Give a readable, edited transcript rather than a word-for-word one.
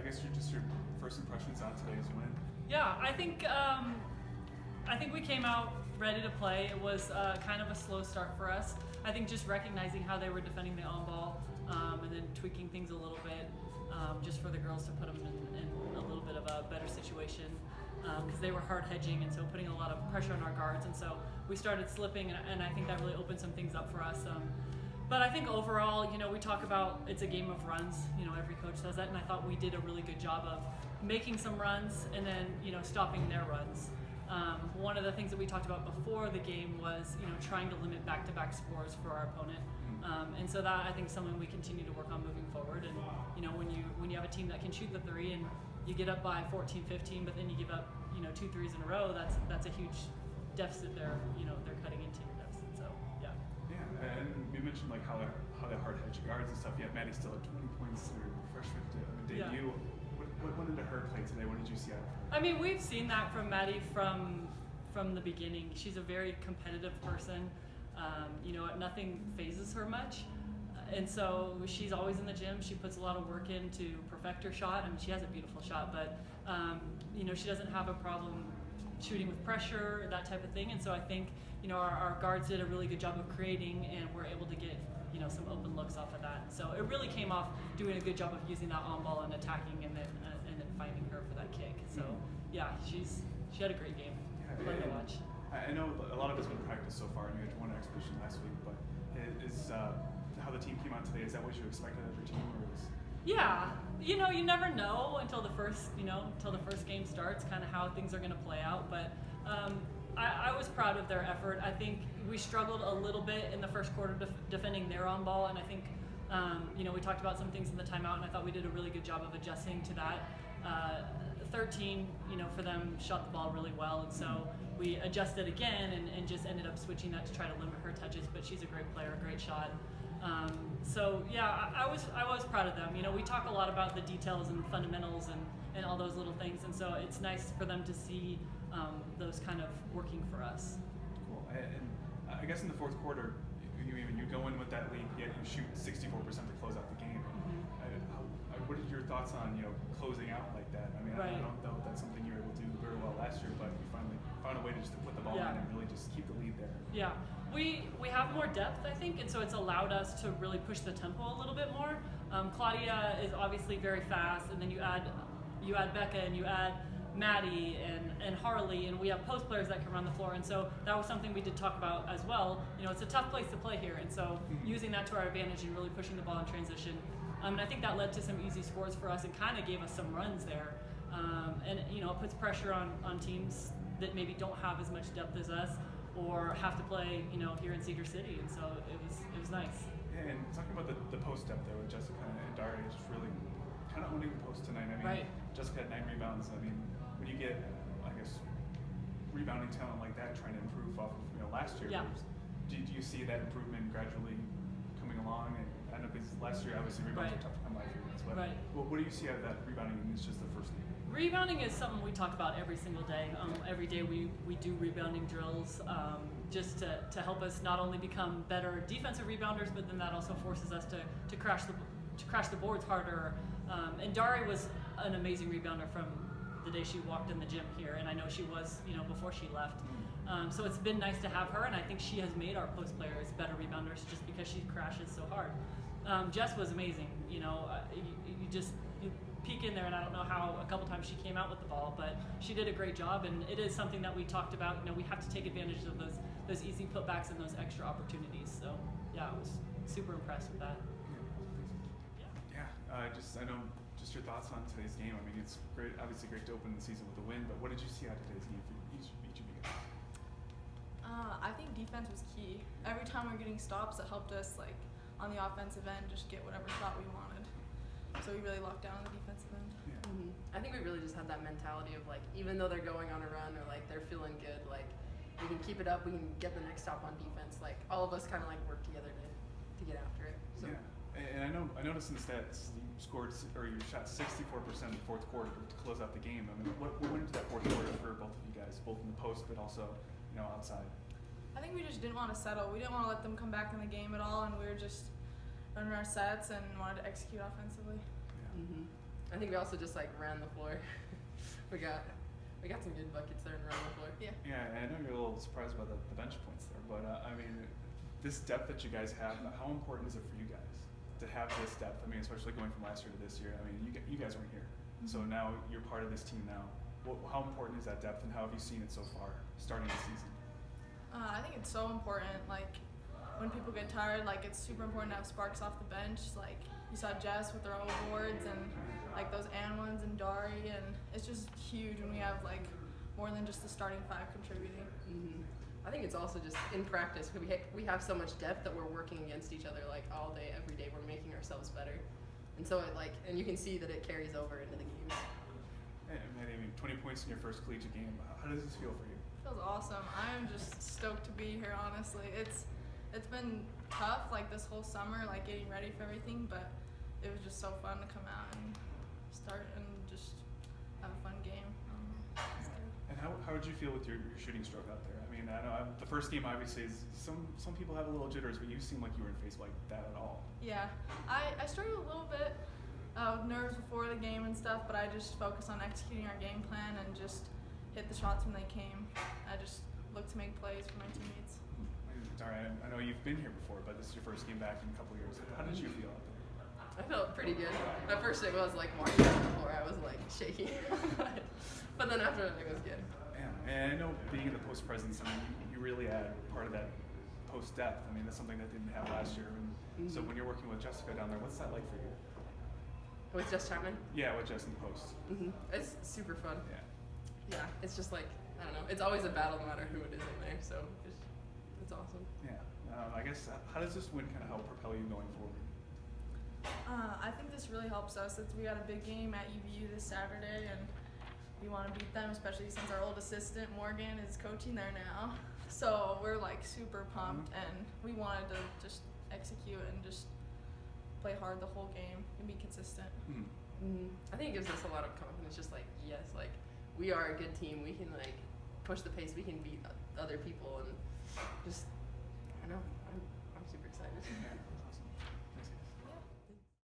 guess your first impressions on today's win. Yeah, I think we came out ready to play. It was kind of a slow start for us. I think just recognizing how they were defending the on ball and then tweaking things a little bit just for the girls to put them in a little bit of a better situation because they were hard hedging and so putting a lot of pressure on our guards. And so we started slipping and I think that really opened some things up for us. But I think overall, we talk about it's a game of runs. Every coach says that, and I thought we did a really good job of making some runs and then, stopping their runs. One of the things that we talked about before the game was, trying to limit back-to-back scores for our opponent. And so that I think is something we continue to work on moving forward. And, when you have a team that can shoot the three and you get up by 14-15, but then you give up, 2 threes in a row, that's a huge deficit they're cutting into your deficit. So, yeah. Yeah, and you mentioned like how they hard hedge guards and stuff. Yeah, Maddy still at 20 points in her freshman debut. Yeah. What went into her play today? What did you see out of her? I mean, we've seen that from Maddy from the beginning. She's a very competitive person. Nothing phases her much. And so she's always in the gym. She puts a lot of work in to perfect her shot. I mean, she has a beautiful shot, but, she doesn't have a problem shooting with pressure, that type of thing. And so I think, our guards did a really good job of creating and we're able to get, some open looks off of that. So it really came off doing a good job of using that on ball and attacking and then finding her for that kick. So yeah, she had a great game. Fun to watch. I know a lot of it's been practice so far, and you had one exhibition last week, but is how the team came out today, is that what you expected of your team? Or was... Yeah, you never know until the first game starts, kind of how things are going to play out. But I was proud of their effort. I think we struggled a little bit in the first quarter defending their on ball, and I think we talked about some things in the timeout, and I thought we did a really good job of adjusting to that. 13, for them shot the ball really well, and so we adjusted again and just ended up switching that to try to limit her touches. But she's a great player, a great shot. So yeah, I was proud of them. We talk a lot about the details and fundamentals and all those little things, and so it's nice for them to see those kind of working for us. Cool. And I guess in the fourth quarter, you go in with that lead, yet you shoot 64% to close out the game. What are your thoughts on closing out like that? I mean, right. I don't know if that's something you were able to do very well last year, but you finally found a way to just put the ball in and really just keep the lead there. Yeah, we have more depth, I think, and so it's allowed us to really push the tempo a little bit more. Claudia is obviously very fast, and then you add Becca and you add Maddy and Harley, and we have post players that can run the floor, and so that was something we did talk about as well. It's a tough place to play here, and so using that to our advantage and really pushing the ball in transition. And I think that led to some easy scores for us and kind of gave us some runs there. And it puts pressure on teams that maybe don't have as much depth as us or have to play here in Cedar City, and so it was nice. Yeah, and talking about the post depth there with Jessica and Darri, just really kind of owning the post tonight. I mean, right. Jessica had 9 rebounds. I mean, when you get, I guess, rebounding talent like that, trying to improve off of last year, do you see that improvement gradually coming along? And I know because last year, obviously, rebounds are tough to come by for you guys, but what do you see out of that rebounding? And it's just the first game. Rebounding is something we talk about every single day. Every day we do rebounding drills just to help us not only become better defensive rebounders, but then that also forces us to crash the boards harder. And Darri was an amazing rebounder from the day she walked in the gym here, and I know she was before she left. So it's been nice to have her, and I think she has made our post players better rebounders just because she crashes so hard. Jess was amazing. You peek in there, and I don't know how a couple times she came out with the ball, but she did a great job, and it is something that we talked about. We have to take advantage of those easy putbacks and those extra opportunities. So yeah, I was super impressed with that. I know just your thoughts on today's game. I mean, it's great, obviously great to open the season with a win, but what did you see out of today's game for each of you guys? I think defense was key. Every time we were getting stops, it helped us on the offensive end just get whatever shot we wanted. So we really locked down on the defensive end. Yeah. I think we really just had that mentality of even though they're going on a run or they're feeling good, we can keep it up, we can get the next stop on defense. All of us kind of work together to get after it. So. Yeah. And I noticed in the stats you shot 64% in the fourth quarter to close out the game. I mean, what went into that fourth quarter for both of you guys, both in the post but also outside? I think we just didn't want to settle. We didn't want to let them come back in the game at all, and we were just running our sets and wanted to execute offensively. Yeah. I I think we also just like ran the floor. we got some good buckets there and ran the floor. Yeah. Yeah, I know you're a little surprised by the bench points there, but I mean, this depth that you guys have, how important is it for you guys to have this depth? I mean, especially going from last year to this year. I mean, you guys weren't here, so now you're part of this team now. How important is that depth, and how have you seen it so far starting the season? I think it's so important. Like when people get tired, like it's super important to have sparks off the bench. Like you saw Jess with her own boards and like those ones and Darri, and it's just huge when we have like more than just the starting 5 contributing. Mm-hmm. I think it's also just in practice. We have so much depth that we're working against each other like all day, every day. We're making ourselves better, and so and you can see that it carries over into the games. And Maddy, I mean, 20 points in your first collegiate game. How does this feel for you? Feels awesome. I am just stoked to be here. Honestly, it's been tough like this whole summer, like getting ready for everything, but it was just so fun to come out and start and just have a fun game. And how would you feel with your shooting stroke out there? I mean, I know the first game obviously is some people have a little jitters, but you seem like you weren't faced like that at all. Yeah, I struggled a little bit with nerves before the game and stuff, but I just focused on executing our game plan and just hit the shots when they came. I just looked to make plays for my teammates. Darri, I know you've been here before, but this is your first game back in a couple years. How did you feel out there? I felt pretty good. At first it was like walking on the floor, I was like shaking. but then after it was good. Yeah, and I know being in the post presence, I mean, you really add part of that post depth. I mean, that's something that didn't have last year. And so when you're working with Jessica down there, what's that like for you? With Jess Chapman? Yeah, with Jess in the post. Mm-hmm. It's super fun. Yeah. Yeah, it's just like, I don't know, it's always a battle no matter who it is in there, so it's awesome. Yeah. I guess, how does this win kind of help propel you going forward? I think this really helps us. We got a big game at UVU this Saturday, and we want to beat them, especially since our old assistant Morgan is coaching there now. So we're like super pumped, and we wanted to just execute and just play hard the whole game and be consistent. I think it gives us a lot of confidence. Just like, yes, like we are a good team. We can like push the pace. We can beat other people, and just I don't know. I'm super excited. Yeah.